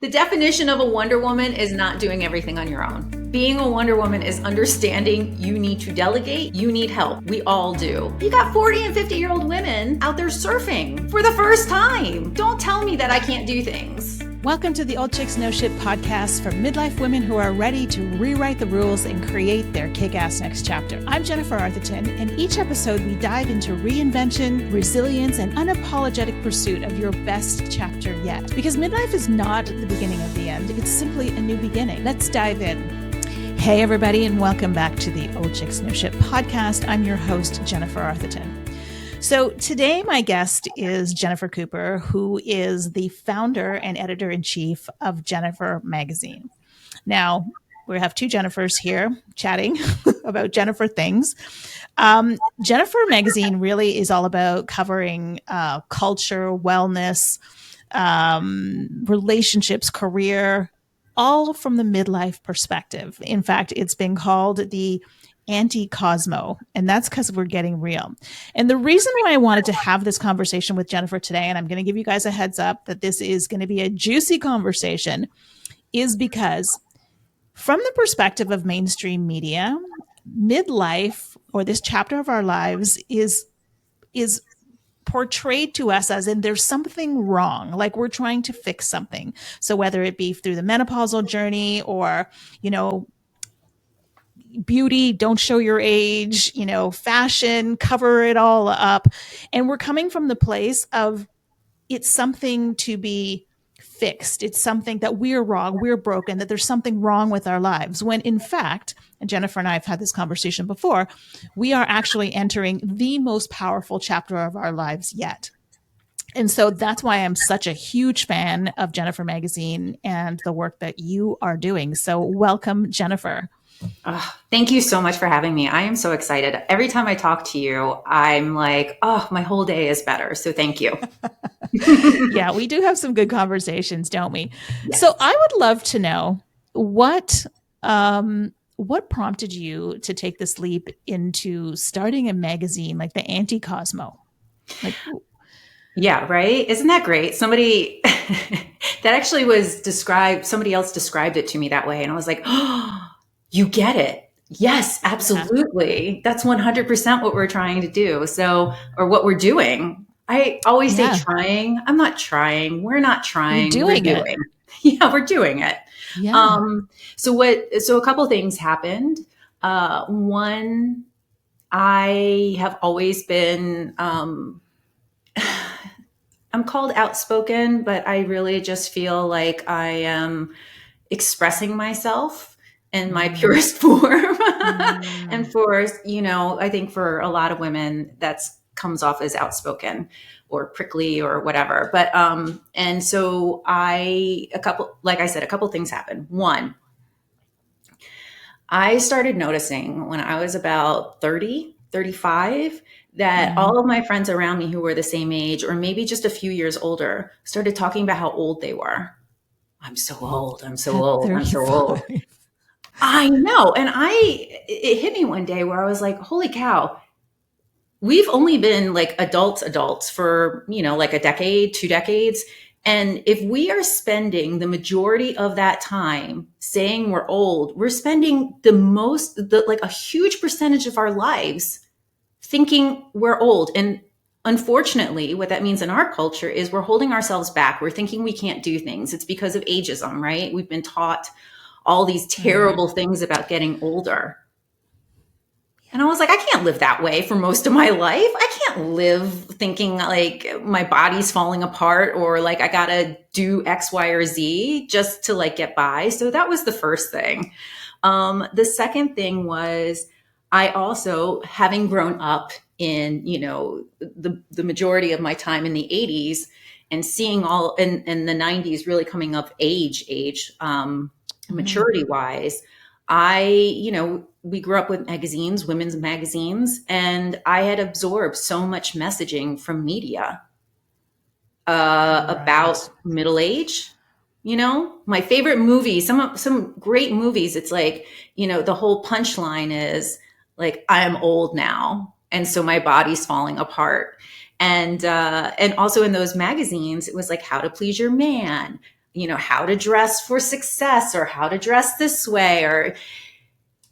The definition of a Wonder Woman is not doing everything on your own. Being a Wonder Woman is understanding you need to delegate, you need help. We all do. You got 40 and 50-year-old women out there surfing for the first time. Don't tell me that I can't do things. Welcome to the Old Chicks No Shit podcast for midlife women who are ready to rewrite the rules and create their kick-ass next chapter. I'm Jennifer Arthurton, and each episode we dive into reinvention, resilience, and unapologetic pursuit of your best chapter yet. Because midlife is not the beginning of the end, it's simply a new beginning. Let's dive in. Hey everybody, and welcome back to the Old Chicks No Shit podcast. I'm your host, Jennifer Arthurton. So today my guest is Jennifer Cooper, who is the founder and editor-in-chief of Jennifer Magazine. Now, we have two Jennifers here chatting about Jennifer things. Jennifer Magazine really is all about covering culture, wellness, relationships, career, all from the midlife perspective. In fact, it's been called the Anti-Cosmo, and that's because we're getting real. And the reason why I wanted to have this conversation with Jennifer today, and I'm going to give you guys a heads up that this is going to be a juicy conversation, is because from the perspective of mainstream media, midlife, or this chapter of our lives, is portrayed to us as in there's something wrong, like we're trying to fix something. So whether it be through the menopausal journey or, beauty, don't show your age, fashion, cover it all up. And we're coming from the place of it's something to be fixed. It's something that we're wrong, we're broken, that there's something wrong with our lives. When in fact, and Jennifer and I have had this conversation before, we are actually entering the most powerful chapter of our lives yet. And so that's why I'm such a huge fan of Jennifer Magazine and the work that you are doing. So welcome, Jennifer. Oh, thank you so much for having me. I am so excited. Every time I talk to you, I'm like, oh, my whole day is better. So thank you. Yeah, we do have some good conversations, don't we? Yes. So I would love to know what prompted you to take this leap into starting a magazine like the Anti-Cosmo? Yeah, right. Isn't that great? Somebody that actually was described, somebody else described it to me that way. And I was like, oh, you get it. Yes, absolutely. Yeah. That's 100% what we're trying to do. So, or what we're doing. I always say trying. I'm not trying. We're not trying. We're doing it. Yeah, we're doing it. Yeah. So a couple of things happened. One, I have always been, I'm called outspoken, but I really just feel like I am expressing myself in my purest form. And for, I think for a lot of women, that's comes off as outspoken or prickly or whatever. But, and so a couple things happened. One, I started noticing when I was about 30, 35, that all of my friends around me who were the same age, or maybe just a few years older, started talking about how old they were. I'm so old. I'm so old. I'm so old. I know. And it hit me one day where I was like, holy cow, we've only been like adults for, like a decade, 2 decades. And if we are spending the majority of that time saying we're old, we're spending a huge percentage of our lives thinking we're old. And unfortunately, what that means in our culture is we're holding ourselves back. We're thinking we can't do things. It's because of ageism, right? We've been taught all these terrible things about getting older. And I was like, I can't live that way for most of my life. I can't live thinking like my body's falling apart or like I got to do X, Y, or Z just to like get by. So that was the first thing. The second thing was I also, having grown up in, the majority of my time in the 80s and seeing all in the 90s really coming up age, maturity wise, we grew up with magazines, women's magazines, and I had absorbed so much messaging from media about middle age. My favorite movies, some great movies. It's like, the whole punchline is like, I'm old now. And so my body's falling apart. And also in those magazines, it was like how to please your man, how to dress for success or how to dress this way, or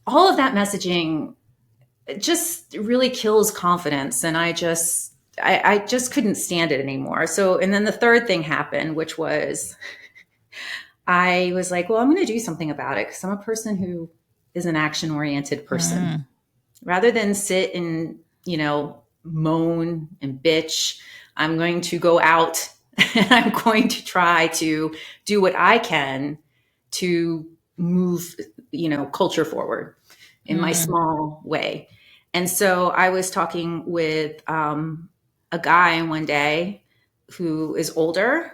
all of that messaging just really kills confidence. And I just couldn't stand it anymore. So, and then the third thing happened, which was I was like, well, I'm going to do something about it, because I'm a person who is an action oriented person. Rather than sit and, moan and bitch, I'm going to go out and I'm going to try to do what I can to move, culture forward in my small way. And so I was talking with a guy one day who is older.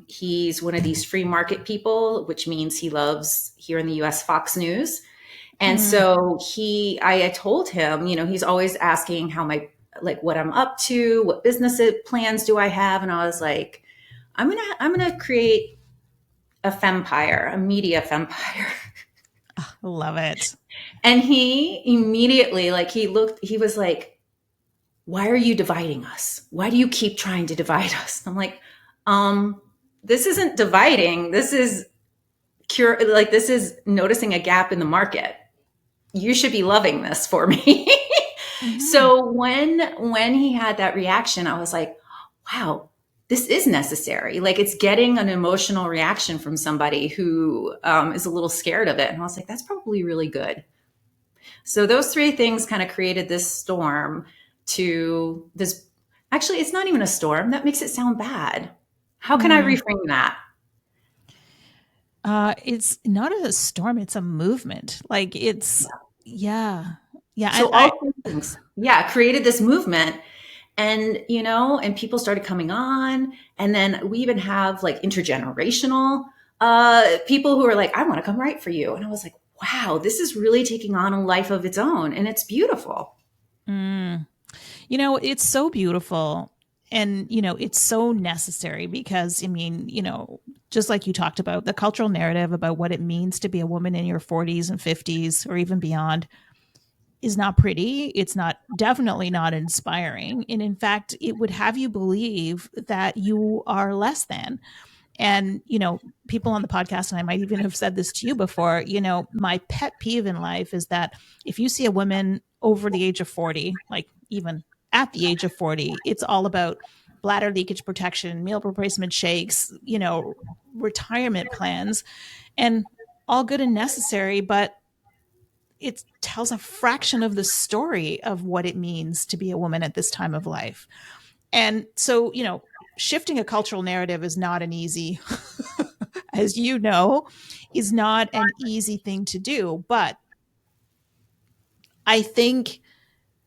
He's one of these free market people, which means he loves, here in the US, Fox News. And so I had told him, he's always asking what I'm up to, what business plans do I have? And I was like, I'm going to create a fempire, a media fempire. Love it. And he immediately, he was like, why are you dividing us? Why do you keep trying to divide us? I'm like, this isn't dividing. This is this is noticing a gap in the market. You should be loving this for me. So when he had that reaction, I was like, wow, this is necessary. It's getting an emotional reaction from somebody who is a little scared of it. And I was like, that's probably really good. So those three things kind of created this storm to this. Actually, it's not even a storm. That makes it sound bad. How can I reframe that? It's not a storm. It's a movement. Yeah. So all three things, created this movement. And, and people started coming on. And then we even have intergenerational people who are like, I want to come write for you. And I was like, wow, this is really taking on a life of its own. And it's beautiful. It's so beautiful. And, it's so necessary because, just like you talked about, the cultural narrative about what it means to be a woman in your 40s and 50s or even beyond is not pretty. It's definitely not inspiring. And in fact, it would have you believe that you are less than. And, people on the podcast, and I might even have said this to you before, my pet peeve in life is that if you see a woman over the age of 40, even at the age of 40, it's all about bladder leakage protection, meal replacement shakes, retirement plans, and all good and necessary, but it tells a fraction of the story of what it means to be a woman at this time of life. And so, shifting a cultural narrative is not an easy, as you know, is not an easy thing to do. But I think,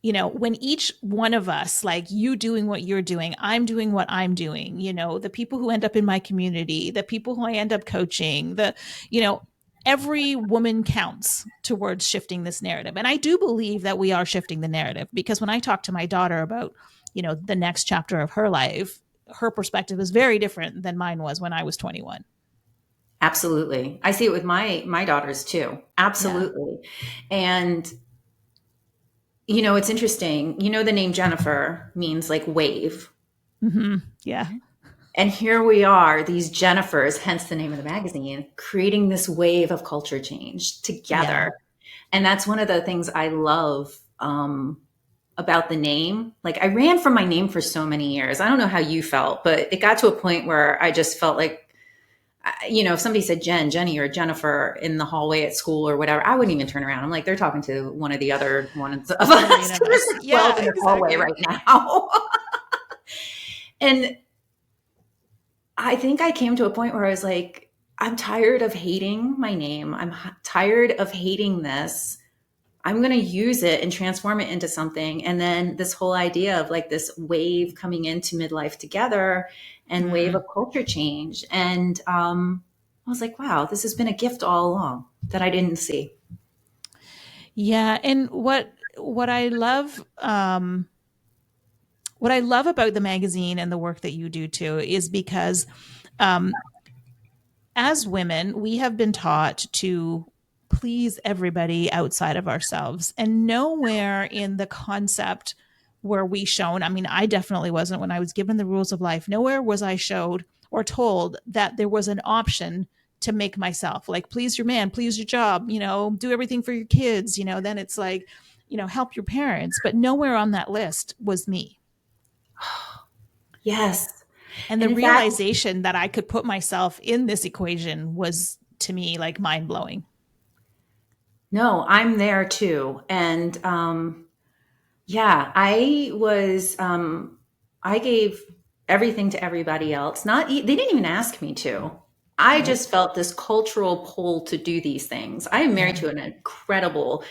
when each one of us, like you doing what you're doing, I'm doing what I'm doing, the people who end up in my community, the people who I end up coaching, every woman counts towards shifting this narrative. And I do believe that we are shifting the narrative, because when I talk to my daughter about, the next chapter of her life, her perspective is very different than mine was when I was 21. Absolutely. I see it with my daughters too. Absolutely. Yeah. And it's interesting. The name Jennifer means wave. Mm-hmm. Yeah. And here we are, these Jennifers, hence the name of the magazine, creating this wave of culture change together. Yeah. And that's one of the things I love about the name. I ran from my name for so many years. I don't know how you felt, but it got to a point where I just felt like, if somebody said Jenny or Jennifer in the hallway at school or whatever, I wouldn't even turn around. I'm like, they're talking to one of the other ones of us. There's 12 in the hallway right now. And I think I came to a point where I was like, I'm tired of hating my name. I'm tired of hating this. I'm going to use it and transform it into something. And then this whole idea of this wave coming into midlife together and wave of culture change. And I was like, wow, this has been a gift all along that I didn't see. Yeah. And what I love, what I love about the magazine and the work that you do too, is because as women, we have been taught to please everybody outside of ourselves, and nowhere in the concept were we shown. I mean, I definitely wasn't when I was given the rules of life. Nowhere was I showed or told that there was an option to make myself like, please your man, please your job, do everything for your kids, then it's like, help your parents. But nowhere on that list was me. Yes. And the And in fact, realization that I could put myself in this equation was, to me, like mind blowing. no, I'm there too. And yeah, I gave everything to everybody else. They didn't even ask me to. I Right. just felt this cultural pull to do these things. I am Yeah. married to an incredible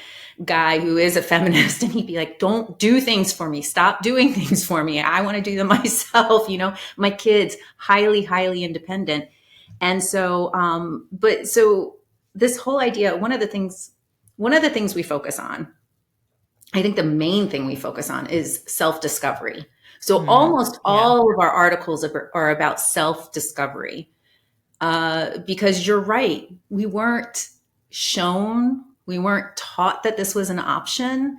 guy who is a feminist, and he'd be like, don't do things for me. Stop doing things for me. I want to do them myself. My kids, highly, highly independent. And so, so this whole idea, one of the things we focus on, I think the main thing we focus on is self-discovery. So almost Yeah. all of our articles are about self-discovery, because you're right. We weren't shown, we weren't taught that this was an option.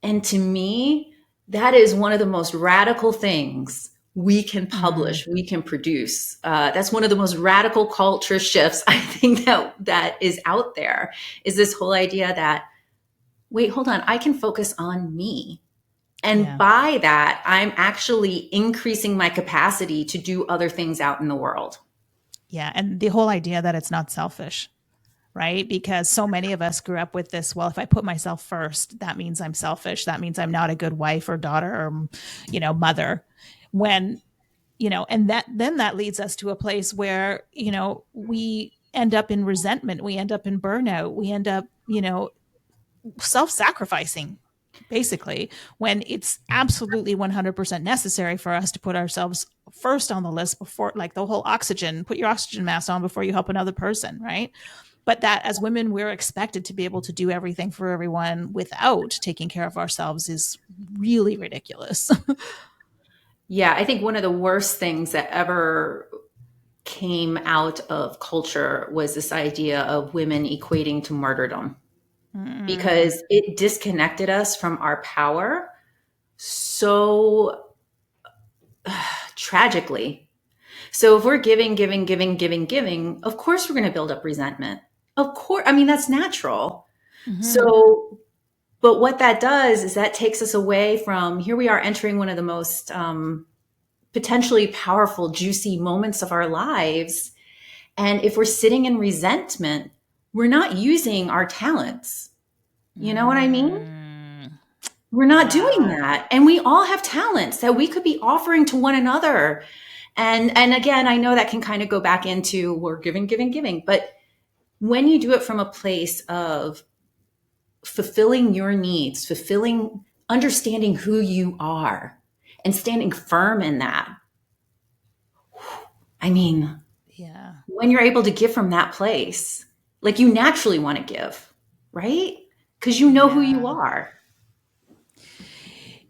And to me, that is one of the most radical things we can publish, we can produce. That's one of the most radical culture shifts I think that is out there, is this whole idea that, wait, hold on, I can focus on me. And Yeah. by that, I'm actually increasing my capacity to do other things out in the world. Yeah. And the whole idea that it's not selfish, right? Because so many of us grew up with this, well, if I put myself first, that means I'm selfish. That means I'm not a good wife or daughter or, mother. When, and that leads us to a place where, we end up in resentment. We end up in burnout. We end up, self-sacrificing, basically, when it's absolutely 100% necessary for us to put ourselves first on the list before, like the whole oxygen, put your oxygen mask on before you help another person, right? But that as women, we're expected to be able to do everything for everyone without taking care of ourselves is really ridiculous. Yeah, I think one of the worst things that ever came out of culture was this idea of women equating to martyrdom, because it disconnected us from our power so tragically. So if we're giving, of course we're going to build up resentment. Of course, I mean, that's natural. So, but what that does is that takes us away from, here we are entering one of the most potentially powerful, juicy moments of our lives. And if we're sitting in resentment, we're not using our talents. You know what I mean? We're not doing Wow. that. And we all have talents that we could be offering to one another. And again, I know that can kind of go back into, we're giving. But when you do it from a place of fulfilling your needs, understanding who you are and standing firm in that, I mean, Yeah. when you're able to give from that place, like, you naturally want to give, right? Because you know who you are.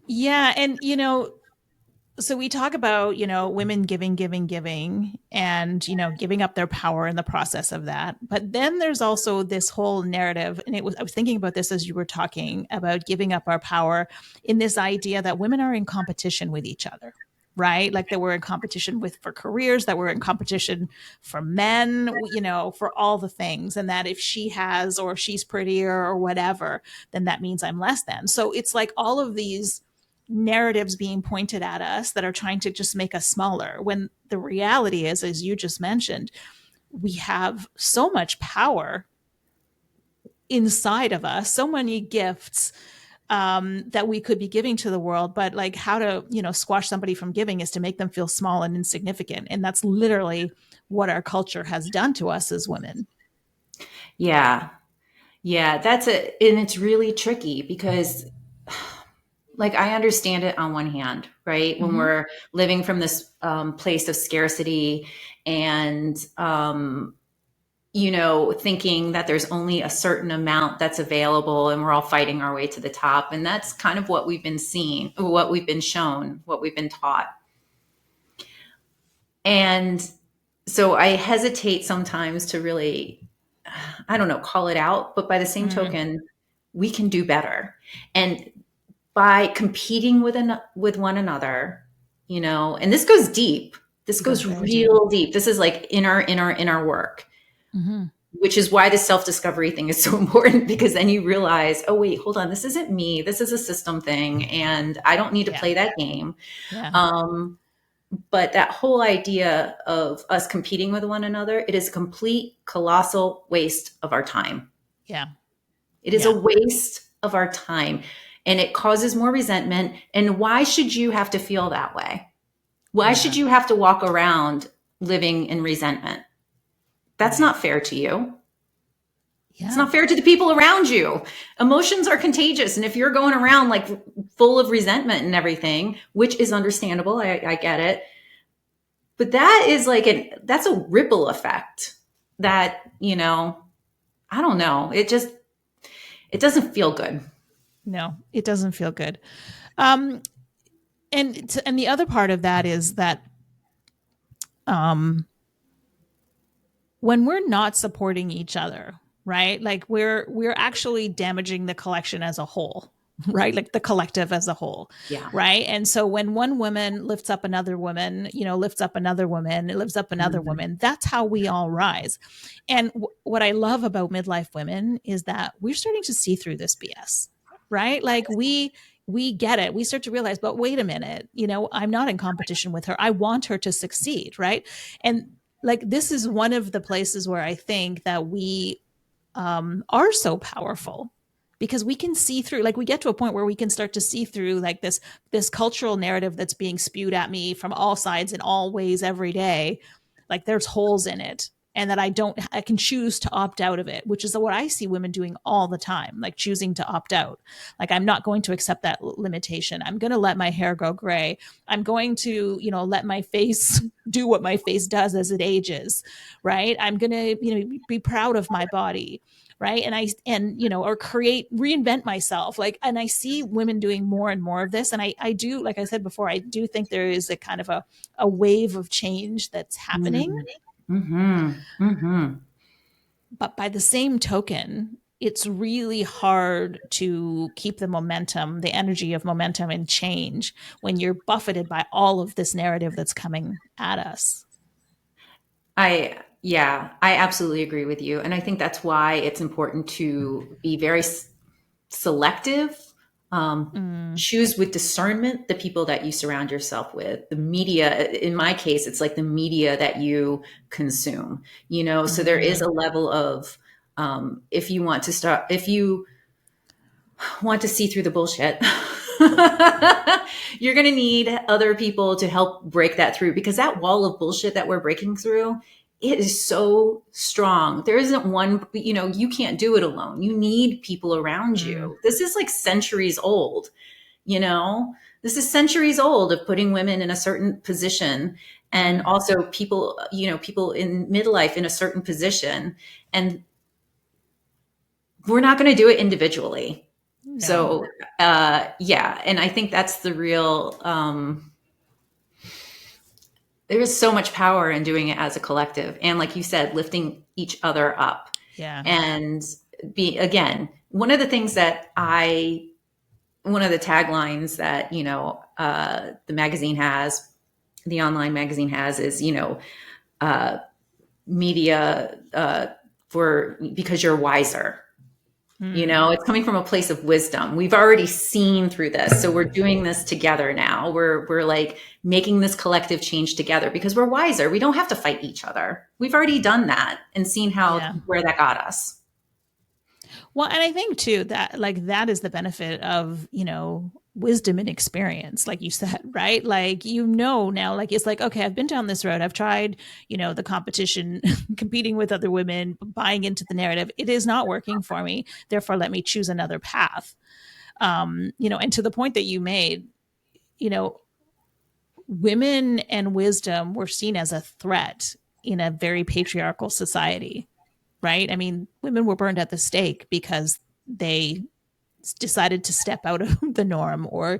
Yeah. And, so we talk about, women giving, and, giving up their power in the process of that. But then there's also this whole narrative. And I was thinking about this as you were talking about giving up our power, in this idea that women are in competition with each other, right? Like that we're in competition for careers, that we're in competition for men, for all the things. And that if she has, or she's prettier or whatever, then that means I'm less than. So it's like all of these narratives being pointed at us that are trying to just make us smaller, when the reality is, as you just mentioned, we have so much power inside of us, so many gifts that we could be giving to the world. But like, how to squash somebody from giving is to make them feel small and insignificant, and that's literally what our culture has done to us as women. Yeah. Yeah. And it's really tricky because, like, I understand it on one hand, right? When Mm-hmm. we're living from this place of scarcity and, thinking that there's only a certain amount that's available and we're all fighting our way to the top. And that's kind of what we've been seeing, what we've been shown, what we've been taught. And so I hesitate sometimes to really, I don't know, call it out. But by the same token, we can do better. And by competing with one another, and this goes deep. This It goes goes very deep. real deep. This is like inner work, Mm-hmm. which is why the self-discovery thing is so important, because then you realize, oh, wait, hold on. This isn't me. This is a system thing. And I don't need to Yeah. play that game. Yeah. But that whole idea of us competing with one another, it is a complete colossal waste of our time. Yeah. It is a Yeah. waste of our time, and it causes more resentment. And why should you have to feel that way? Why should Yeah. you have to walk around living in resentment? That's Right. not fair to you. It's Yeah. not fair to the people around you. Emotions are contagious. And if you're going around like full of resentment and everything, which is understandable, I get it. But that is like that's a ripple effect that, I don't know. It doesn't feel good. No, it doesn't feel good. And the other part of that is that um, when we're not supporting each other, right? Like we're actually damaging the collection as a whole, right? Like the collective as a whole, Yeah. right? And so when one woman lifts up another woman, lifts up another woman, it lifts up another Mm-hmm. woman, that's how we all rise. And what I love about midlife women is that we're starting to see through this BS, right? Like we get it. We start to realize, but wait a minute, I'm not in competition with her. I want her to succeed, right? And like this is one of the places where I think that we are so powerful because we can see through, like we get to a point where we can start to see through like this cultural narrative that's being spewed at me from all sides in all ways every day. Like there's holes in it, and that I can choose to opt out of it, which is what I see women doing all the time, like choosing to opt out. Like I'm not going to accept that limitation. I'm going to let my hair go gray. I'm going to, let my face do what my face does as it ages, right? I'm going to, be proud of my body, right? Or reinvent myself. Like, and I see women doing more and more of this. And I do, like I said before, I do think there is a kind of a wave of change that's happening. Mm-hmm. Mm-hmm. But by the same token, it's really hard to keep the momentum, the energy of momentum and change when you're buffeted by all of this narrative that's coming at us. Yeah, I absolutely agree with you. And I think that's why it's important to be very selective, choose with discernment the people that you surround yourself with. The media, in my case, it's like the media that you consume, so there is a level of, if you want to see through the bullshit, you're going to need other people to help break that through, because that wall of bullshit that we're breaking through, it is so strong. There isn't one, you can't do it alone. You need people around you. This is like centuries old, this is centuries old of putting women in a certain position, and also people in midlife in a certain position. And we're not going to do it individually. No. So, yeah. And I think that's the real, there is so much power in doing it as a collective. And like you said, lifting each other up. Yeah. And again, one of the taglines that, the magazine has, the online magazine has is, media, because you're wiser. It's coming from a place of wisdom. We've already seen through this. So we're doing this together now. We're like making this collective change together because we're wiser. We don't have to fight each other. We've already done that and seen where that got us. Well, and I think too that like that is the benefit of, wisdom and experience, like you said, right? Like, now, like, it's like, okay, I've been down this road. I've tried, the competition, competing with other women, buying into the narrative. It is not working for me. Therefore, let me choose another path. And to the point that you made, women and wisdom were seen as a threat in a very patriarchal society, right? I mean, women were burned at the stake because they decided to step out of the norm, or,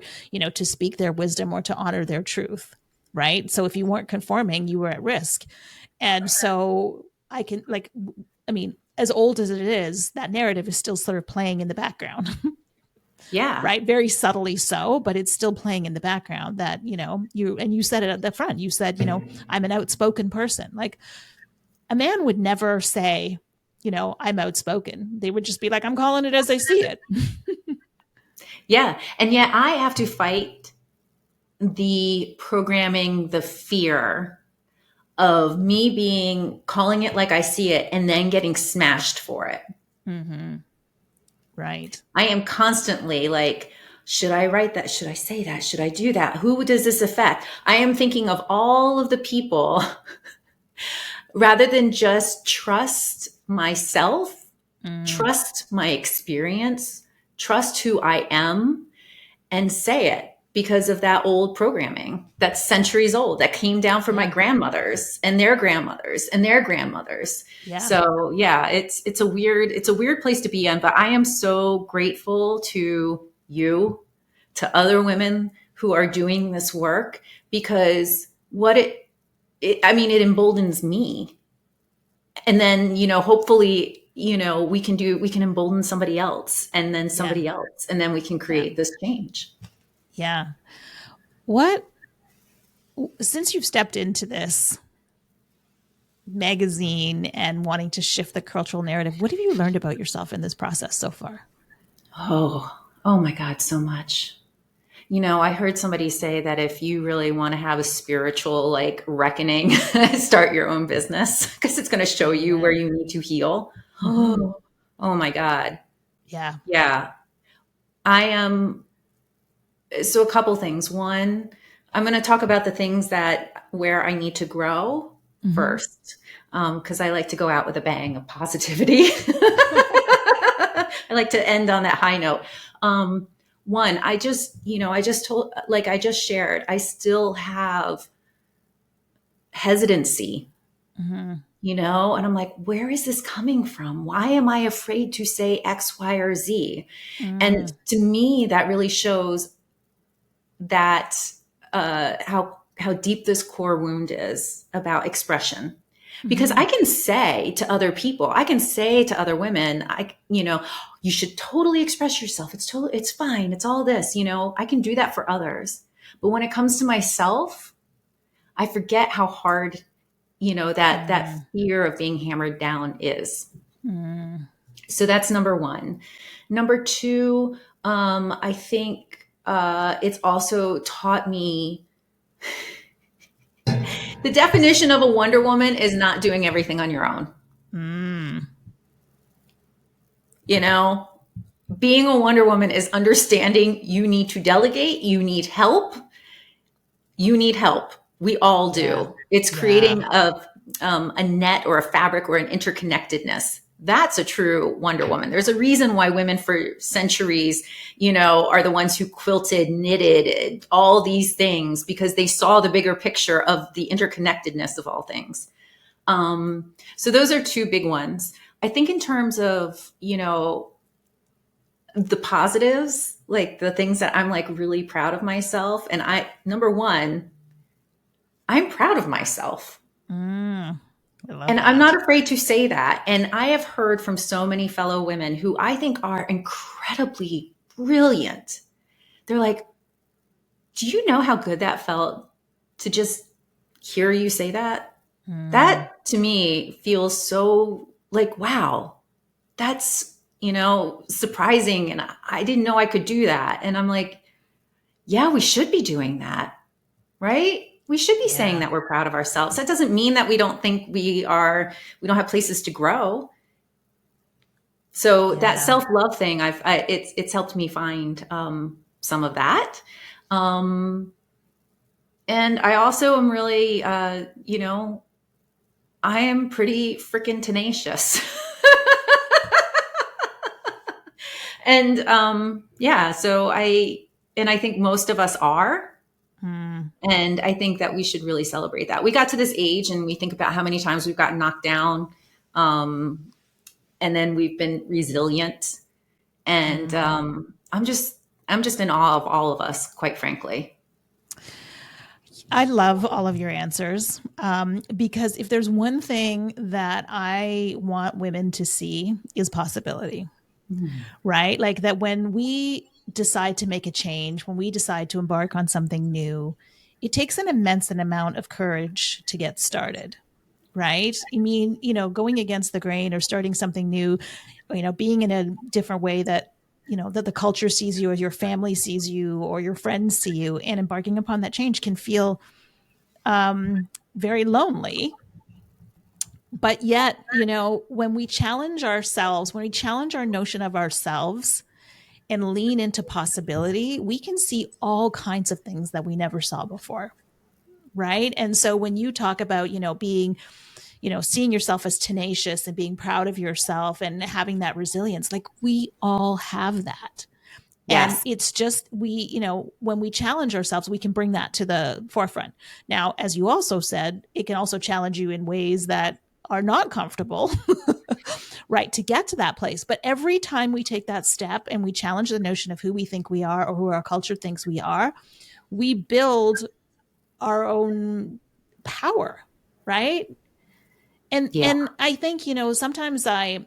to speak their wisdom or to honor their truth, right? So if you weren't conforming, you were at risk. And so as old as it is, that narrative is still sort of playing in the background. Yeah. right? Very subtly so, but it's still playing in the background that, you said it at the front. You said, I'm an outspoken person. Like a man would never say, I'm outspoken. They would just be like, I'm calling it as I see it. Yeah. And yet I have to fight the programming, the fear of me calling it like I see it and then getting smashed for it. Mm-hmm. Right. I am constantly like, should I write that? Should I say that? Should I do that? Who does this affect? I am thinking of all of the people rather than just trust myself, trust my experience, trust who I am, and say it because of that old programming that's centuries old that came down from my grandmothers and their grandmothers and their grandmothers. Yeah. So yeah, it's a weird place to be in, but I am so grateful to you, to other women who are doing this work, because it emboldens me. And then, hopefully, we can embolden somebody else, and then somebody else, and then we can create this change. Yeah. Since you've stepped into this magazine and wanting to shift the cultural narrative, what have you learned about yourself in this process so far? Oh my God, so much. I heard somebody say that if you really want to have a spiritual reckoning, start your own business, because it's going to show you where you need to heal. Oh my God. Yeah. Yeah. I am. So a couple things. One, I'm going to talk about the things where I need to grow first, because I like to go out with a bang of positivity. I like to end on that high note. One, I just shared, I still have hesitancy, and I'm like, where is this coming from? Why am I afraid to say X, Y, or Z? And to me, that really shows that how deep this core wound is about expression. Because I can say to other people, I can say to other women, you should totally express yourself. It's fine. It's all this, I can do that for others. But when it comes to myself, I forget how hard, that fear of being hammered down is. So that's number one. Number two, I think it's also taught me the definition of a Wonder Woman is not doing everything on your own. Being a Wonder Woman is understanding you need to delegate, you need help. We all do. Yeah. It's creating a net or a fabric or an interconnectedness. That's a true Wonder Woman. There's a reason why women for centuries, are the ones who quilted, knitted, all these things, because they saw the bigger picture of the interconnectedness of all things. So those are two big ones. I think in terms of, the positives, like the things that I'm really proud of myself. And number one, I'm proud of myself. And I'm not afraid to say that. And I have heard from so many fellow women who I think are incredibly brilliant. They're like, do you know how good that felt to just hear you say that? That to me feels so wow, that's, surprising. And I didn't know I could do that. And I'm like, yeah, we should be doing that, right? We should be saying that we're proud of ourselves. That doesn't mean that we don't think we don't have places to grow. So that self-love thing, it's helped me find some of that. And I also am really, I am pretty freaking tenacious. And so I think most of us are. And I think that we should really celebrate that. We got to this age and we think about how many times we've gotten knocked down. And then we've been resilient. And I'm just in awe of all of us, quite frankly. I love all of your answers because if there's one thing that I want women to see is possibility, right? Like that when we decide to make a change, when we decide to embark on something new, it takes an immense amount of courage to get started, right? I mean, going against the grain or starting something new, being in a different way that, that the culture sees you or your family sees you or your friends see you, and embarking upon that change can feel very lonely. But yet, when we challenge ourselves, when we challenge our notion of ourselves and lean into possibility, we can see all kinds of things that we never saw before. Right. And so when you talk about, being, seeing yourself as tenacious and being proud of yourself and having that resilience, like we all have that. And Yes. it's just, when we challenge ourselves, we can bring that to the forefront. Now, as you also said, it can also challenge you in ways that are not comfortable, right, to get to that place. But every time we take that step and we challenge the notion of who we think we are or who our culture thinks we are, we build our own power, right? Yeah. And I think, sometimes I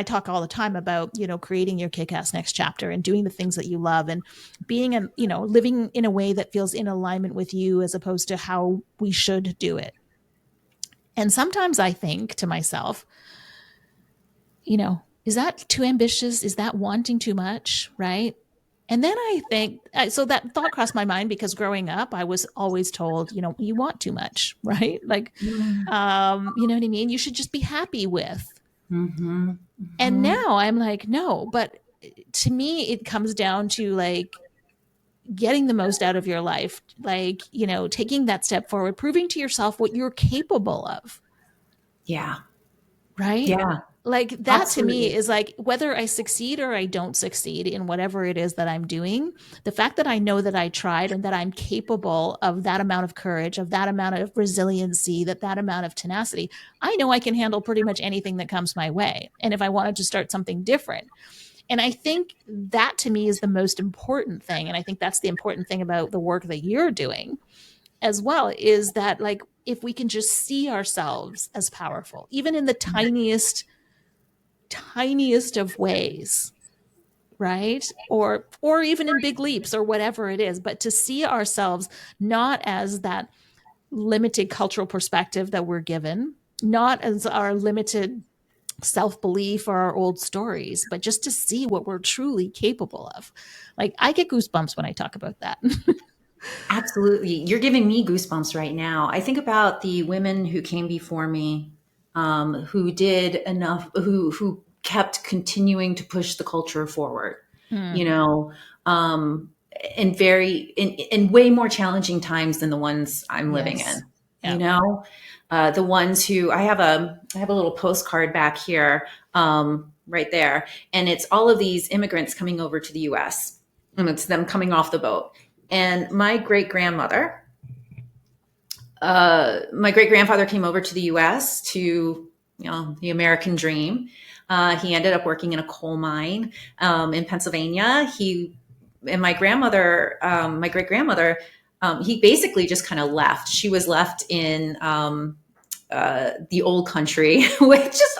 talk all the time about, creating your kick-ass next chapter and doing the things that you love and being, living in a way that feels in alignment with you as opposed to how we should do it. And sometimes I think to myself, is that too ambitious? Is that wanting too much? Right. And then I think, so that thought crossed my mind because growing up, I was always told, you want too much, right? Like, you know what I mean? You should just be happy with. Mm-hmm. And Mm-hmm. now I'm like, no, but to me, it comes down to like getting the most out of your life, like, taking that step forward, proving to yourself what you're capable of. Yeah. Right. Yeah. Like that to me Absolutely. is like whether I succeed or I don't succeed in whatever it is that I'm doing, the fact that I know that I tried and that I'm capable of that amount of courage, of that amount of resiliency, that amount of tenacity, I know I can handle pretty much anything that comes my way. And if I wanted to start something different. And I think that to me is the most important thing. And I think that's the important thing about the work that you're doing as well, is that like if we can just see ourselves as powerful, even in the tiniest of ways, right, or even in big leaps or whatever it is, but to see ourselves not as that limited cultural perspective that we're given, not as our limited self-belief or our old stories, but just to see what we're truly capable of. Like I get goosebumps when I talk about that. Absolutely. You're giving me goosebumps right now. I think about the women who came before me, who did enough, who kept continuing to push the culture forward, Mm. you know, in in way more challenging times than the ones I'm living Yes. in, Yeah. the ones who I have a little postcard back here, right there. And it's all of these immigrants coming over to the US, and it's them coming off the boat. And my great grandfather came over to the U.S. to, the American dream. He ended up working in a coal mine in Pennsylvania. My great grandmother, he basically just kind of left. She was left in the old country with just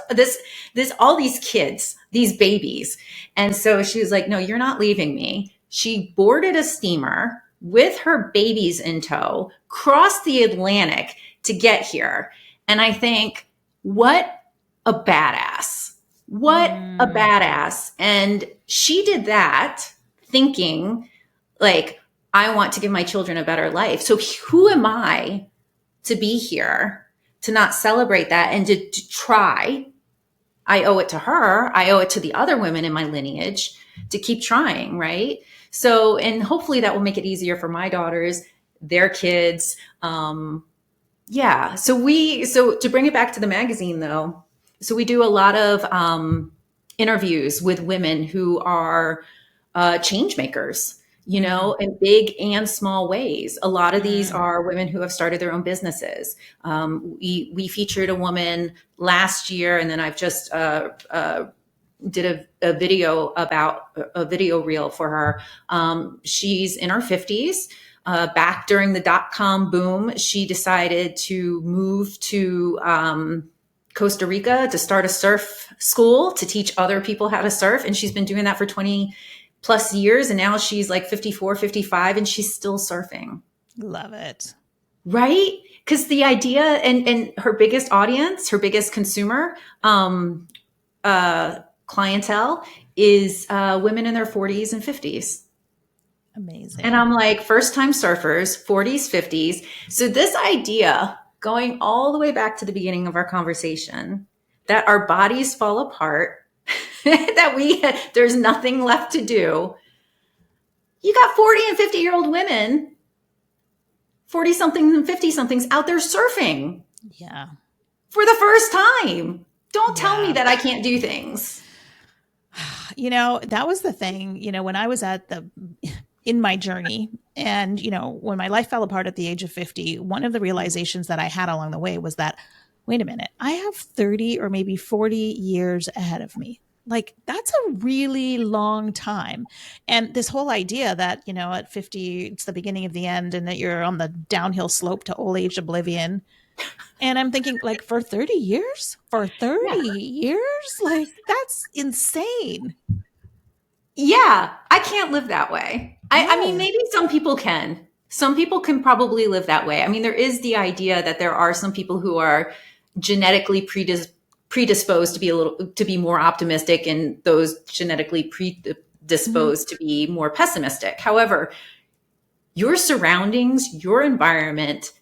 all these kids, these babies. And so she was like, no, you're not leaving me. She boarded a steamer with her babies in tow, crossed the Atlantic to get here. And I think, what a badass. What a Mm. badass. And she did that thinking, like, I want to give my children a better life. So who am I to be here to not celebrate that and to try? I owe it to her. I owe it to the other women in my lineage to keep trying, right? So, and hopefully that will make it easier for my daughters, their kids. Yeah. So to bring it back to the magazine though, so we do a lot of interviews with women who are change makers, Mm. in big and small ways. A lot of these Mm. are women who have started their own businesses. We featured a woman last year, and then I've just did a video about a video reel for her. She's in her 50s. Back during the dot-com boom, she decided to move to Costa Rica to start a surf school to teach other people how to surf. And she's been doing that for 20 plus years. And now she's like 54, 55, and she's still surfing. Love it. Right? Because the idea, and her biggest audience, her biggest consumer, clientele is women in their 40s and 50s. Amazing. And I'm like, first time surfers, 40s, 50s. So this idea, going all the way back to the beginning of our conversation, that our bodies fall apart, that there's nothing left to do. You got 40 and 50-year-old women, 40 somethings and 50 somethings out there surfing. Yeah. For the first time. Don't tell me that I can't do things. You know, that was the thing, you know, when I was in my journey, and, you know, when my life fell apart at the age of 50, one of the realizations that I had along the way was that, wait a minute, I have 30 or maybe 40 years ahead of me. Like, that's a really long time. And this whole idea that, you know, at 50, it's the beginning of the end and that you're on the downhill slope to old age oblivion. And I'm thinking, like, for 30 years? For 30 years? Like, that's insane. Yeah, I can't live that way. I mean, maybe some people can. Some people can probably live that way. I mean, there is the idea that there are some people who are genetically predisposed to be more optimistic, and those genetically predisposed to be more pessimistic. However, your surroundings, your environment,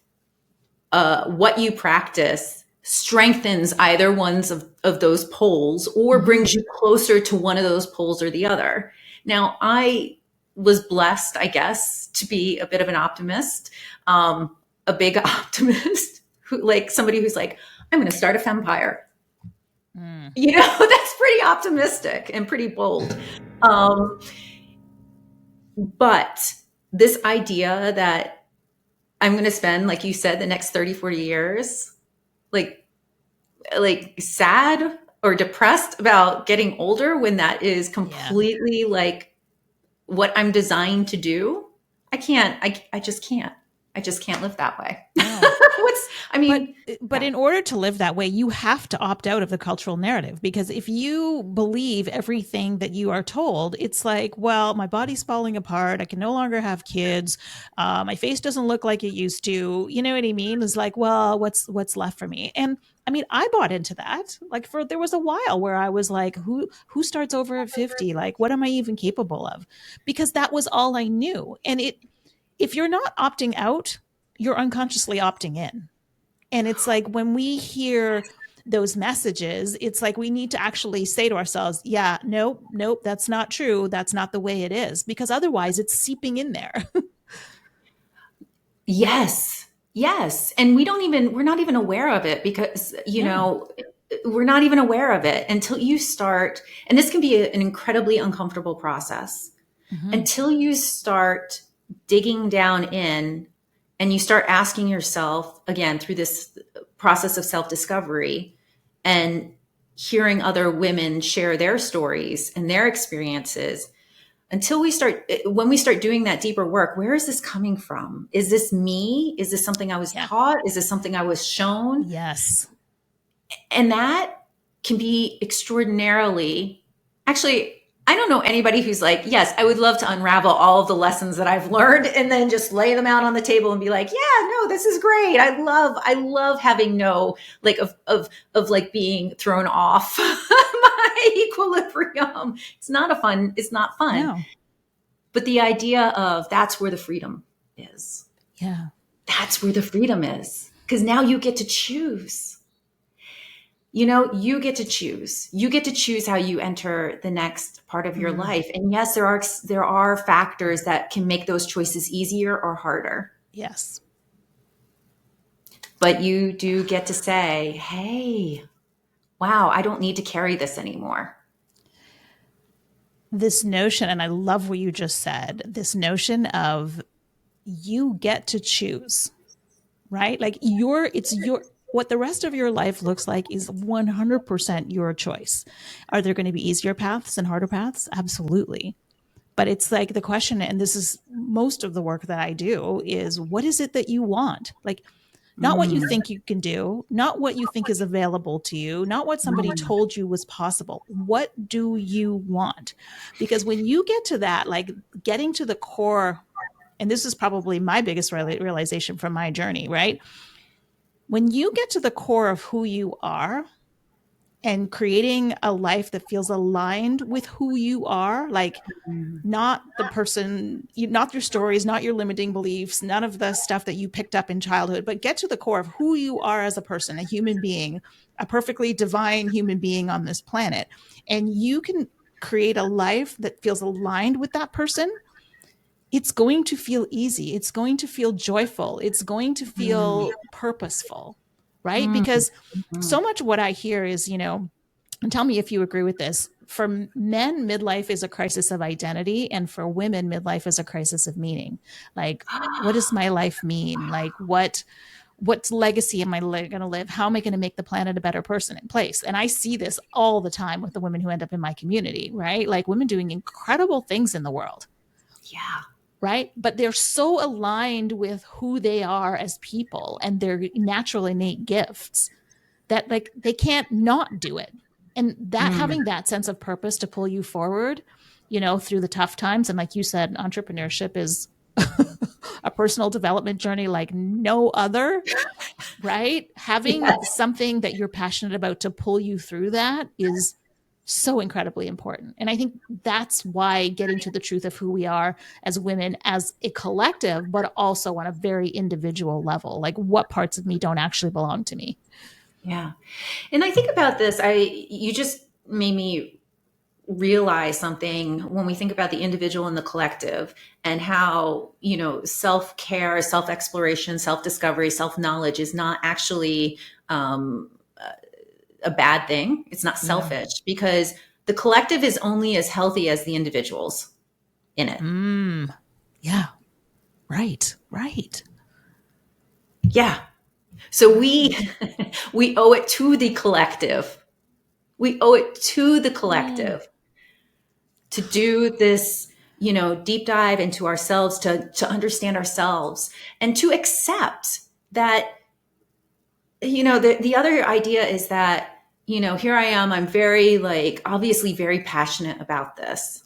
what you practice strengthens either ones of those poles, or brings you closer to one of those poles or the other. Now, I was blessed, I guess, to be a bit of an optimist, a big optimist, somebody who's like, I'm going to start a fempire. You know, that's pretty optimistic and pretty bold. But this idea that I'm going to spend, like you said, the next 30, 40 years, like sad or depressed about getting older, when that is completely like what I'm designed to do. I just can't live that way. No. But in order to live that way, you have to opt out of the cultural narrative, because if you believe everything that you are told, it's like, well, my body's falling apart. I can no longer have kids. My face doesn't look like it used to. You know what I mean? It's like, well, what's left for me? And I mean, I bought into that. Like, there was a while where I was like, who starts over at 50? Like, what am I even capable of? Because that was all I knew. And if you're not opting out, you're unconsciously opting in. And it's like, when we hear those messages, it's like we need to actually say to ourselves, yeah, nope, that's not true. That's not the way it is. Because otherwise it's seeping in there. Yes. And we're not even aware of it, because, you know, we're not even aware of it until you start. And this can be an incredibly uncomfortable process until you start digging down in, and you start asking yourself, again, through this process of self-discovery and hearing other women share their stories and their experiences, when we start doing that deeper work, where is this coming from? Is this me? Is this something I was taught? Is this something I was shown? Yes. And that can be extraordinarily, actually, I don't know anybody who's like, yes, I would love to unravel all of the lessons that I've learned and then just lay them out on the table and be like, yeah, no, this is great. I love having of like being thrown off my equilibrium. It's not fun. No. But the idea of, that's where the freedom is. Yeah. That's where the freedom is. Because now you get to choose. You know, you get to choose. You get to choose how you enter the next part of your life. And yes, there are factors that can make those choices easier or harder. Yes. But you do get to say, hey, wow, I don't need to carry this anymore. This notion, and I love what you just said, this notion of you get to choose, right? Like, what the rest of your life looks like is 100% your choice. Are there going to be easier paths and harder paths? Absolutely. But it's like the question, and this is most of the work that I do, is what is it that you want? Like, not what you Mm. think you can do, not what you think is available to you, not what somebody Mm. told you was possible. What do you want? Because when you get to that, like getting to the core, and this is probably my biggest realization from my journey, right? When you get to the core of who you are and creating a life that feels aligned with who you are, like Mm. not the person, not your stories, not your limiting beliefs, none of the stuff that you picked up in childhood, but get to the core of who you are as a person, a human being, a perfectly divine human being on this planet. And you can create a life that feels aligned with that person. It's going to feel easy. It's going to feel joyful. It's going to Mm. feel purposeful, right? Mm. Because Mm. so much what I hear is, and tell me if you agree with this. For men, midlife is a crisis of identity, and for women, midlife is a crisis of meaning. Like, what does my life mean? Like, what legacy am I going to live? How am I going to make the planet a better person and place? And I see this all the time with the women who end up in my community, right? Like women doing incredible things in the world, Yeah. right? But they're so aligned with who they are as people and their natural innate gifts that like they can't not do it. And that Mm. having that sense of purpose to pull you forward, through the tough times. And like you said, entrepreneurship is a personal development journey like no other, right? Having Yes. something that you're passionate about to pull you through that is so incredibly important. And I think that's why getting to the truth of who we are as women, as a collective, but also on a very individual level, like what parts of me don't actually belong to me. Yeah. And I think about this, you just made me realize something when we think about the individual and the collective and how, self-care, self-exploration, self-discovery, self-knowledge is not actually a bad thing. It's not Yeah. selfish because the collective is only as healthy as the individuals in it. Yeah. Right. Right. Yeah. So we Right. we owe it to the collective. We owe it to the Mm. collective to do this, deep dive into ourselves, to understand ourselves and to accept that, the other idea is that, here I am, I'm very like obviously very passionate about this.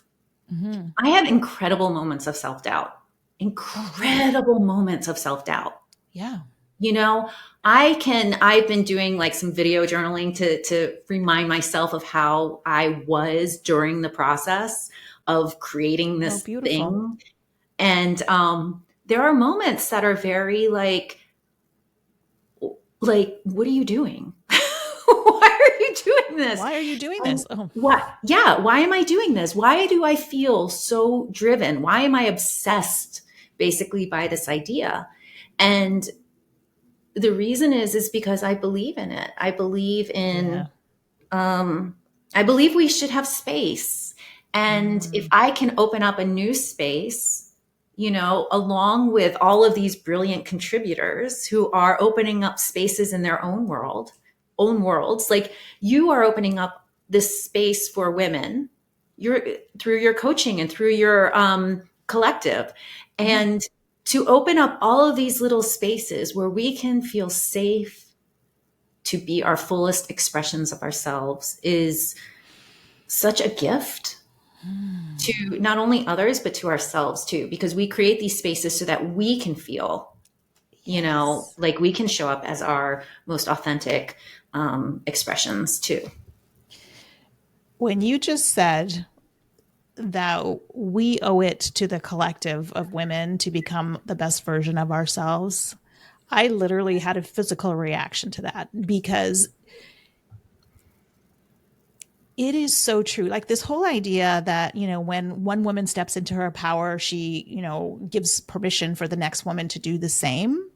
Mm-hmm. I have incredible moments of self-doubt, Oh, yeah. incredible moments of self-doubt. Yeah. You know, I've been doing like some video journaling to remind myself of how I was during the process of creating Oh, this beautiful. thing. And there are moments that are very like, what are you doing? Why are you doing this? Why are you doing And this? Oh, what, yeah, why am I doing this? Why do I feel so driven? Why am I obsessed basically by this idea? And the reason is because I believe in it. I believe yeah. in um I believe we should have space. And if Mm. I can open up a new space, along with all of these brilliant contributors who are opening up spaces in their own worlds, like you are opening up this space for women, you're through your coaching and through your collective. Yeah. And to open up all of these little spaces where we can feel safe to be our fullest expressions of ourselves is such a gift to Mm. not only others, but to ourselves too, because we create these spaces so that we can feel, Yes. like we can show up as our most authentic expressions too. When you just said that we owe it to the collective of women to become the best version of ourselves, I literally had a physical reaction to that because it is so true. Like this whole idea that, when one woman steps into her power, she, gives permission for the next woman to do the same.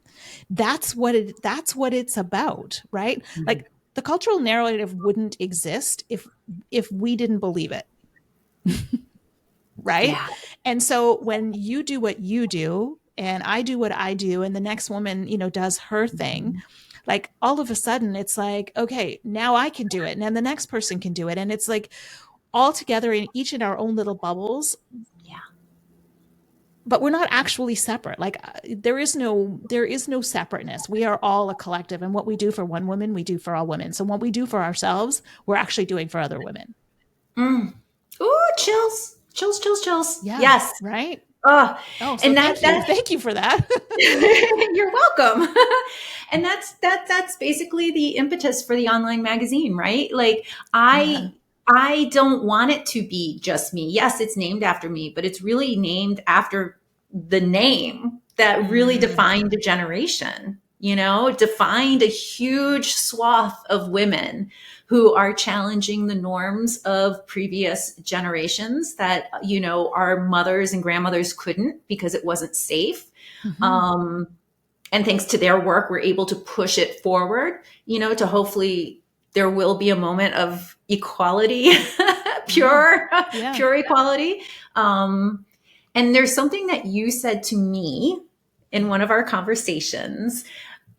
That's what it's about, right? Mhm. Like the cultural narrative wouldn't exist if we didn't believe it, right? Yeah. And so when you do what you do and I do what I do and the next woman, does her thing, Mhm. like all of a sudden it's like, okay, now I can do it and then the next person can do it. And it's like all together in each in our own little bubbles, Yeah. but we're not actually separate. Like there is no separateness. We are all a collective, and what we do for one woman, we do for all women. So what we do for ourselves, we're actually doing for other women. Mm. Ooh, chills, chills, chills, chills. Yeah. Yes. Right. Oh, Oh, so and thank you for that. you're welcome. And that's basically the impetus for the online magazine, right? Like Yeah. I don't want it to be just me. Yes, it's named after me, but it's really named after the name that really defined a generation, defined a huge swath of women who are challenging the norms of previous generations that, our mothers and grandmothers couldn't because it wasn't safe. And thanks to their work, we're able to push it forward, to hopefully there will be a moment of equality, pure, Yeah. pure equality. And there's something that you said to me in one of our conversations.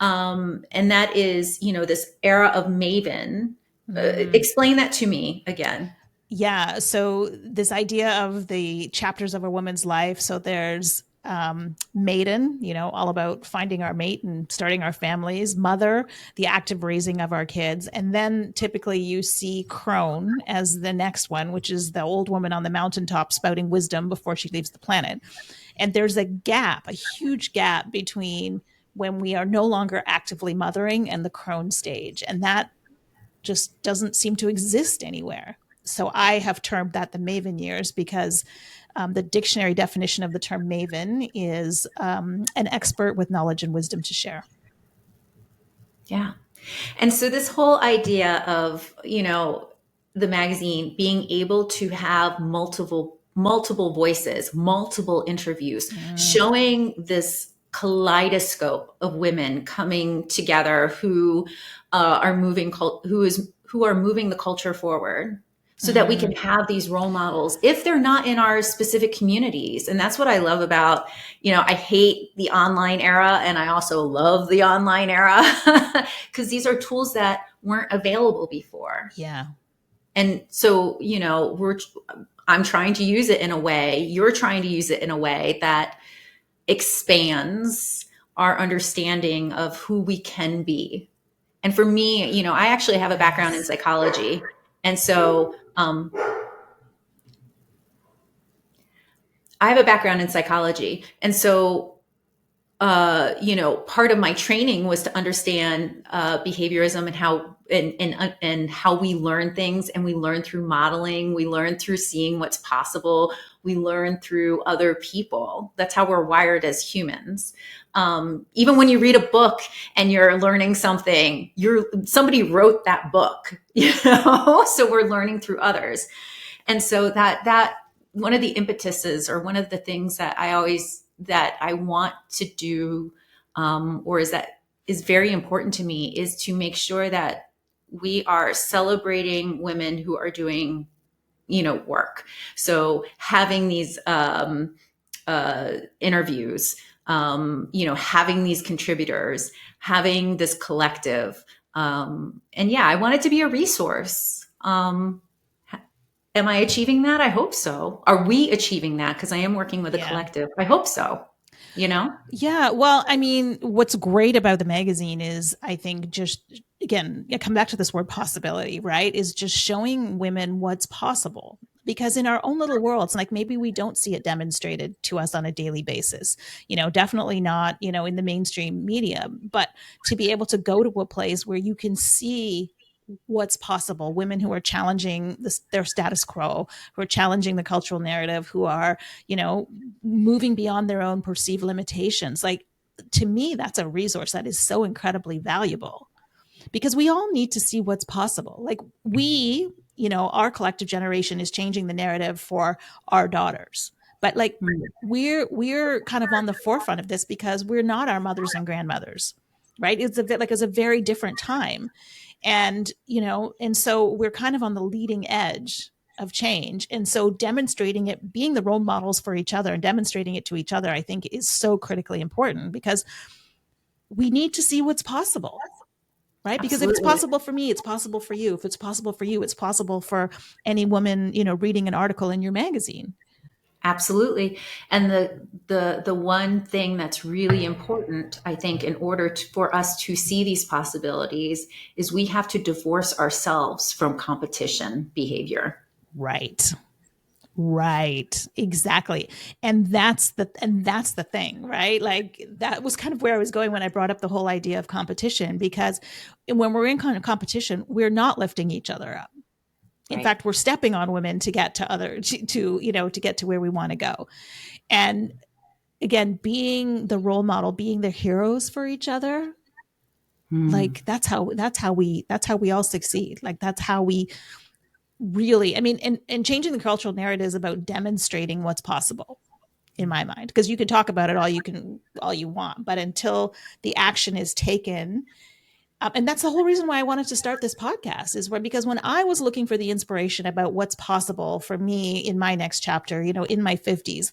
And that is, this era of Maven. Explain that to me again. Yeah. So this idea of the chapters of a woman's life. So there's maiden, all about finding our mate and starting our families, mother, the active raising of our kids. And then typically you see crone as the next one, which is the old woman on the mountaintop spouting wisdom before she leaves the planet. And there's a gap, a huge gap between when we are no longer actively mothering and the crone stage. And that just doesn't seem to exist anywhere. So I have termed that the Maven years because the dictionary definition of the term Maven is an expert with knowledge and wisdom to share. Yeah. And so this whole idea of, the magazine being able to have multiple voices, multiple interviews, showing this kaleidoscope of women coming together who are moving the culture forward, so that we can have these role models if they're not in our specific communities. And that's what I love about, I hate the online era and I also love the online era because these are tools that weren't available before. Yeah. And so, I'm trying to use it in a way, you're trying to use it in a way that expands our understanding of who we can be. And for me, I actually have a background in psychology. And so I have a background in psychology. And so, part of my training was to understand behaviorism and how we learn things. And we learn through modeling. We learn through seeing what's possible. We learn through other people. That's how we're wired as humans. Even when you read a book and you're learning something, somebody wrote that book, so we're learning through others. And so that one of the impetuses, or one of the things that I want to do, or is very important to me, is to make sure that we are celebrating women who are doing, work. So having these interviews, having these contributors, having this collective. And yeah, I want it to be a resource. Am I achieving that? I hope so. Are we achieving that? Because I am working with a collective. I hope so. Yeah. Well, I mean, what's great about the magazine is, I think, just, again, come back to this word possibility, right? Is just showing women what's possible. Because in our own little worlds, like maybe we don't see it demonstrated to us on a daily basis, definitely not, in the mainstream media, but to be able to go to a place where you can see what's possible, women who are challenging their status quo, who are challenging the cultural narrative, who are, moving beyond their own perceived limitations. Like, to me, that's a resource that is so incredibly valuable, because we all need to see what's possible. Like our collective generation is changing the narrative for our daughters. But like, we're kind of on the forefront of this because we're not our mothers and grandmothers, right? It's a very different time. And, and so we're kind of on the leading edge of change. And so demonstrating it, being the role models for each other and demonstrating it to each other, I think is so critically important, because we need to see what's possible, right? Because if it's possible for me, it's possible for you. If it's possible for you, it's possible for any woman, reading an article in your magazine. Absolutely. And the one thing that's really important, I think, in order for us to see these possibilities is we have to divorce ourselves from competition behavior. Right. Right. Exactly. And that's the thing, right? Like that was kind of where I was going when I brought up the whole idea of competition, because when we're in kind of competition, we're not lifting each other up. In Right. fact, we're stepping on women to get to other to get to where we want to go. And again, being the role model, being the heroes for each other, Hmm. like that's how we all succeed. Like that's how we really, I mean, and changing the cultural narrative is about demonstrating what's possible in my mind, because you can talk about it all you want, but until the action is taken, and that's the whole reason why I wanted to start this podcast, is where, because when I was looking for the inspiration about what's possible for me in my next chapter, in my 50s,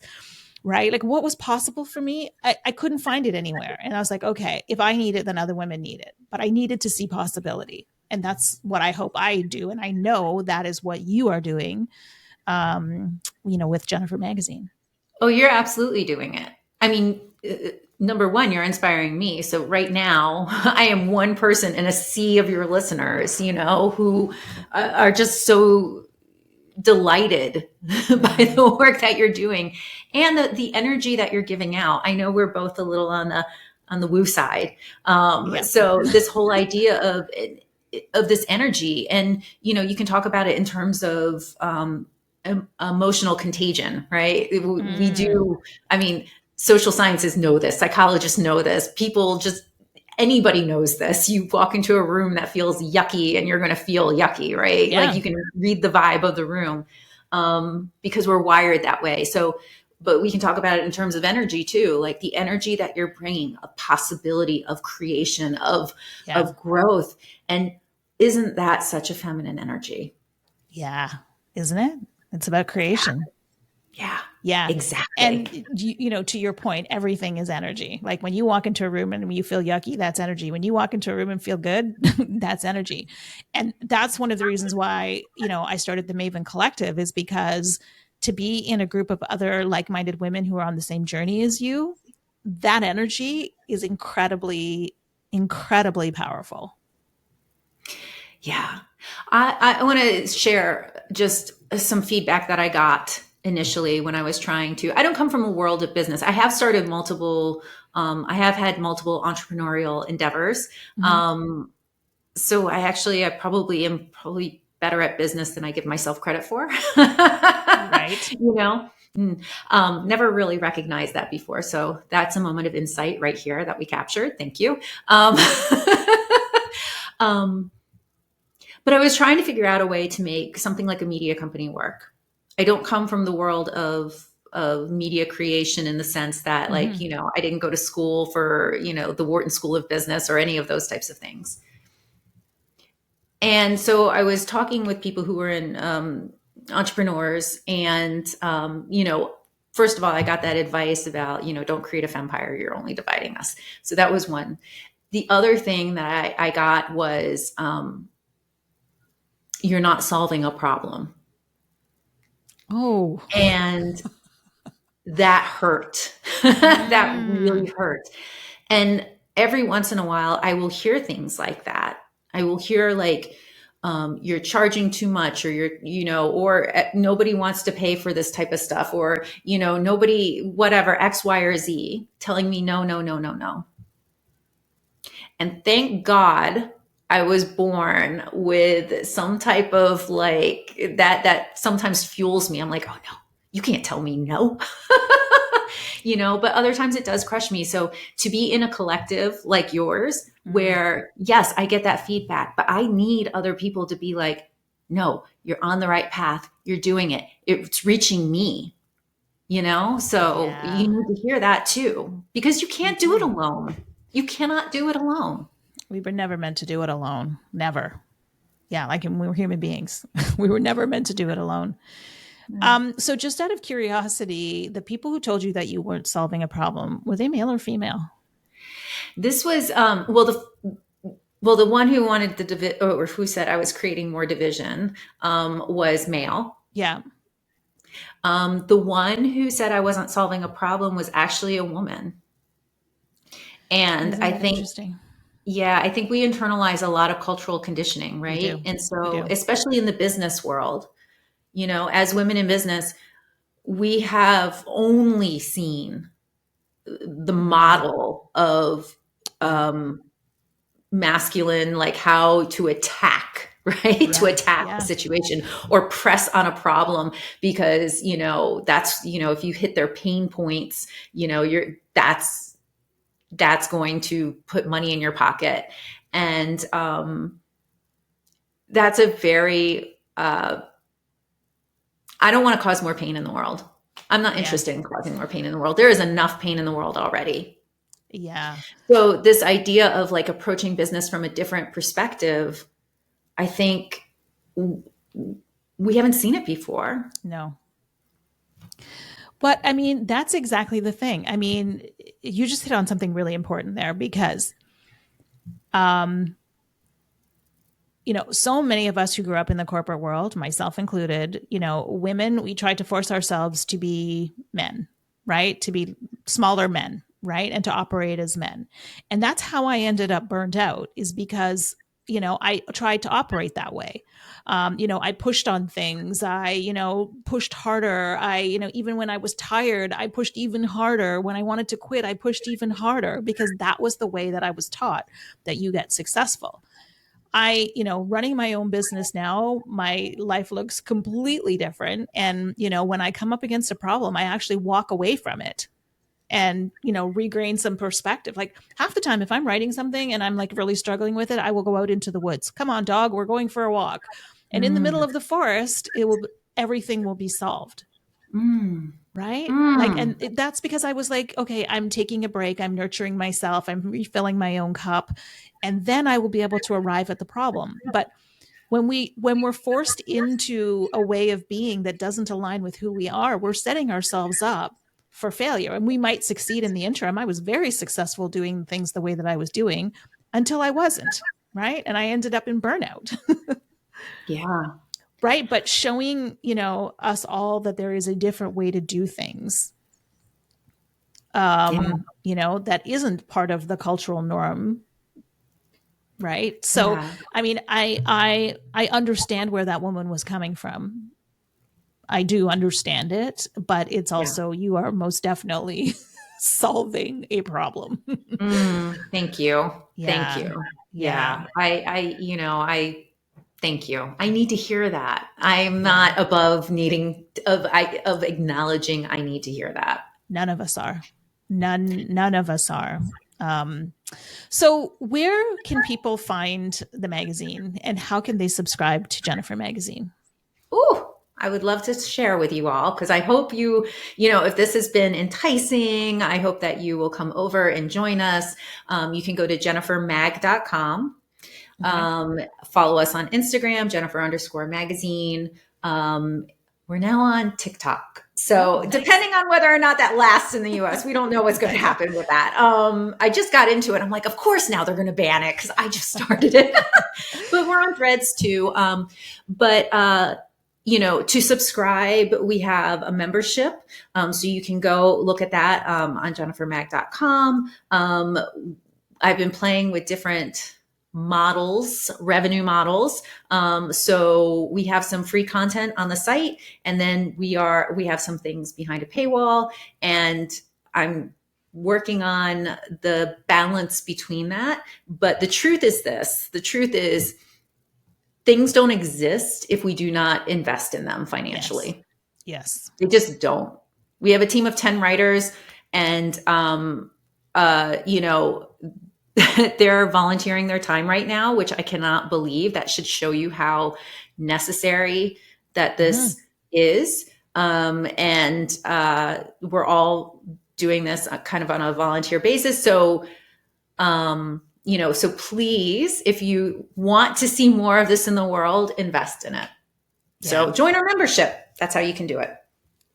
right? Like what was possible for me, I couldn't find it anywhere. And I was like, okay, if I need it, then other women need it. But I needed to see possibility. And that's what I hope I do. And I know that is what you are doing, with Jennifer Magazine. Oh, you're absolutely doing it. I mean, number one, you're inspiring me. So right now, I am one person in a sea of your listeners, who are just so delighted by the work that you're doing and the energy that you're giving out. I know we're both a little on the woo side. Yep. So this whole idea of this energy, and you can talk about it in terms of emotional contagion, right? We do. I mean, social sciences know this, psychologists know this, people just, anybody knows this. You walk into a room that feels yucky and you're going to feel yucky, right? Yeah. Like you can read the vibe of the room, because we're wired that way. So, but we can talk about it in terms of energy too, like the energy that you're bringing, a possibility of creation, Yeah. of growth. And isn't that such a feminine energy? Yeah. Isn't it? It's about creation. Yeah, Yeah. exactly. And, to your point, everything is energy. Like when you walk into a room and you feel yucky, that's energy. When you walk into a room and feel good, that's energy. And that's one of the reasons why, I started the Maven Collective, is because to be in a group of other like-minded women who are on the same journey as you, that energy is incredibly, incredibly powerful. Yeah. I want to share just some feedback that I got initially when I was trying to. I don't come from a world of business. I have started I have had multiple entrepreneurial endeavors. Mm-hmm. So I probably am better at business than I give myself credit for. Right. Never really recognized that before. So that's a moment of insight right here that we captured. Thank you. Um, But I was trying to figure out a way to make something like a media company work. I don't come from the world of media creation in the sense that, like, Mm-hmm. I didn't go to school for, the Wharton School of Business or any of those types of things. And so I was talking with people who were in entrepreneurs, and, first of all, I got that advice about, don't create a vampire. You're only dividing us. So that was one. The other thing that I got was, you're not solving a problem. Oh. And that hurt. That really hurt. And every once in a while, I will hear things like that. I will hear like, you're charging too much, or or nobody wants to pay for this type of stuff, or, nobody, whatever, X, Y, or Z, telling me no, no, no, no, no. And thank God I was born with some type of like that sometimes fuels me. I'm like, oh no, you can't tell me no. But other times it does crush me. So to be in a collective like yours, where yes, I get that feedback, but I need other people to be like, no, you're on the right path. You're doing it. It's reaching me, so Yeah. you need to hear that too, because you can't do it alone. You cannot do it alone. We were never meant to do it alone. Never. Yeah, like we were human beings. We were never meant to do it alone. So just out of curiosity, the people who told you that you weren't solving a problem, were they male or female? This was the one who wanted or who said I was creating more division was male. Yeah. The one who said I wasn't solving a problem was actually a woman. And Isn't I that think, interesting? yeah, I think we internalize a lot of cultural conditioning, We right? do. And We so, do. especially in the business world, as women in business, we have only seen the Mm, model of yeah. masculine, like how to attack, right? To Yeah. attack a Yeah. situation or press on a problem because, that's, if you hit their pain points, that's going to put money in your pocket. And that's a very, I don't want to cause more pain in the world. I'm not Yeah. interested in causing more pain in the world. There is enough pain in the world already. Yeah. So this idea of like approaching business from a different perspective, I think we haven't seen it before. No. But I mean, that's exactly the thing. I mean, you just hit on something really important there because, um, so many of us who grew up in the corporate world, myself included, women, we tried to force ourselves to be men, right? To be smaller men, right? And to operate as men. And that's how I ended up burned out, is because, I tried to operate that way. I pushed on things. I, pushed harder. I, even when I was tired, I pushed even harder. When I wanted to quit, I pushed even harder because that was the way that I was taught that you get successful. Running my own business now, my life looks completely different. And, when I come up against a problem, I actually walk away from it and, regain some perspective. Like half the time, if I'm writing something and I'm like really struggling with it, I will go out into the woods. Come on, dog, we're going for a walk. And in the middle Mm, of the forest, everything will be solved. mm, Right. Like, mm. and that's because I was like, okay, I'm taking a break. I'm nurturing myself. I'm refilling my own cup. And then I will be able to arrive at the problem. But when we're forced into a way of being that doesn't align with who we are, we're setting ourselves up for failure. And we might succeed in the interim. I was very successful doing things the way that I was doing until I wasn't, right? And I ended up in burnout. Yeah. Right. But showing, us all that there is a different way to do things, Yeah. that isn't part of the cultural norm. Right. So, Yeah. I mean, I understand where that woman was coming from. I do understand it, but it's Yeah. also, you are most definitely solving a problem. Thank you. Thank Yeah. you. Yeah. Yeah. I thank you. I need to hear that. I'm Yeah. not above needing of acknowledging I need to hear that. None of us are. None of us are. Um, so where can people find the magazine and how can they subscribe to Jennifer Magazine? Ooh, I would love to share with you all because I hope if this has been enticing, I hope that you will come over and join us. You can go to jennifermag.com. Okay. Follow us on Instagram, Jennifer_magazine. We're now on TikTok. Oh, So nice. depending on whether or not that lasts in the US, we don't know what's going to happen with that. I just got into it. I'm like, of course now they're going to ban it because I just started it. But we're on Threads too. To subscribe, we have a membership. So you can go look at that on jennifermag.com. I've been playing with different models, revenue models. So we have some free content on the site, and then we have some things behind a paywall, and I'm working on the balance between that. But the truth is this: the truth is things don't exist if we do not invest in them Yes. financially. Yes. They just don't. We have a team of 10 writers, and uh, you know, they're volunteering their time right now, which I cannot believe. That should show you how necessary that Mm-hmm. this is. And we're all doing this kind of on a volunteer basis. So please, if you want to see more of this in the world, invest in it. Yeah. So join our membership. That's how you can do it.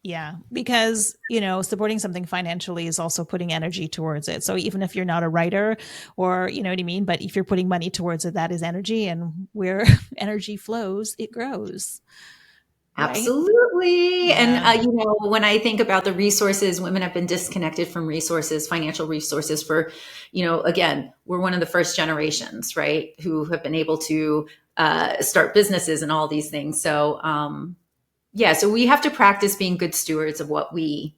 Yeah, because, supporting something financially is also putting energy towards it. So even if you're not a writer or, you know what I mean, but if you're putting money towards it, that is energy. And where energy flows, it grows. right? Absolutely. Yeah. And, when I think about the resources, women have been disconnected from resources, financial resources for, again, we're one of the first generations, right, who have been able to start businesses and all these things. So, so we have to practice being good stewards of what we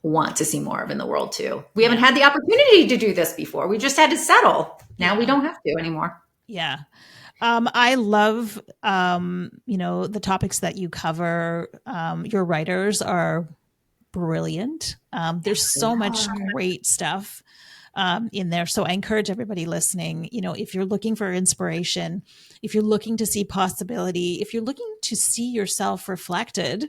want to see more of in the world too. We haven't had the opportunity to do this before. We just had to settle. Now we don't have to anymore. Yeah. I love, the topics that you cover. Your writers are brilliant. There's so much great stuff in there. So I encourage everybody listening, if you're looking for inspiration, if you're looking to see possibility, if you're looking to see yourself reflected,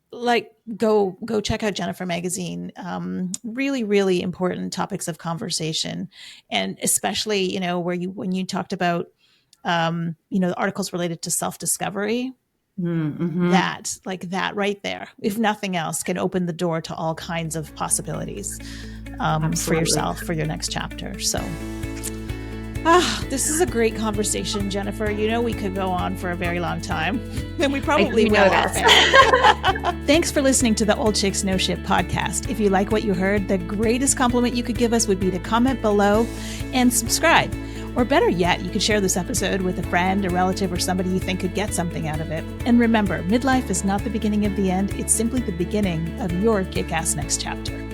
like go check out Jennifer magazine. Really, really important topics of conversation. And especially, when you talked about, the articles related to self-discovery, that right there, if nothing else, can open the door to all kinds of possibilities for yourself, for your next chapter. So this is a great conversation, Jennifer. We could go on for a very long time, and we probably will. Thanks for listening to the Old Chicks No Shit podcast. If you like what you heard, the greatest compliment you could give us would be to comment below and subscribe. Or better yet, you could share this episode with a friend, a relative, or somebody you think could get something out of it. And remember, midlife is not the beginning of the end. It's simply the beginning of your kick-ass next chapter.